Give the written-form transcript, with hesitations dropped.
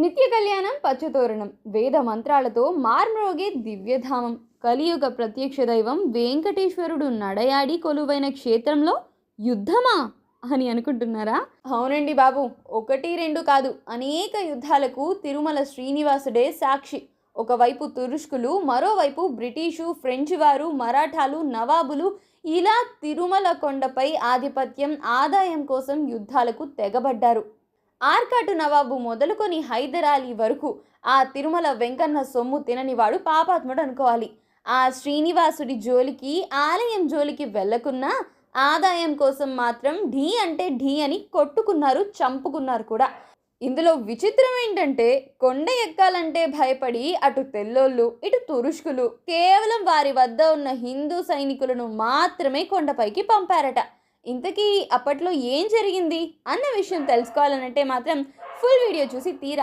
నిత్య కళ్యాణం పచ్చతోరణం వేద మంత్రాలతో మార్మ్రోగే దివ్యధామం కలియుగ ప్రత్యక్ష దైవం వెంకటేశ్వరుడు నడయాడి కొలువైన క్షేత్రంలో యుద్ధమా అని అనుకుంటున్నారా? అవునండి బాబు, ఒకటి రెండు కాదు, అనేక యుద్ధాలకు తిరుమల శ్రీనివాసుడే సాక్షి. ఒకవైపు తురుష్కులు, మరోవైపు బ్రిటిషు, ఫ్రెంచ్ వారు, మరాఠాలు, నవాబులు ఇలా తిరుమల కొండపై ఆధిపత్యం, ఆదాయం కోసం యుద్ధాలకు తెగబడ్డారు. ఆర్కాటు నవాబు మొదలుకొని హైదరాలీ వరకు ఆ తిరుమల వెంకన్న సొమ్ము తిననివాడు పాపాత్ముడు అనుకోవాలి. ఆ శ్రీనివాసుడి జోలికి, ఆలయం జోలికి వెళ్లకున్నా ఆదాయం కోసం మాత్రం ఢీ అంటే ఢీ అని కొట్టుకున్నారు, చంపుకున్నారు కూడా. ఇందులో విచిత్రం ఏంటంటే, కొండ ఎక్కాలంటే భయపడి అటు తెల్లోళ్ళు ఇటు తురుష్కులు కేవలం వారి వద్ద ఉన్న హిందూ సైనికులను మాత్రమే కొండపైకి పంపారట. ఇంతకీ అప్పట్లో ఏం జరిగింది అన్న విషయం తెలుసుకోవాలనంటే మాత్రం ఫుల్ వీడియో చూసి తీరా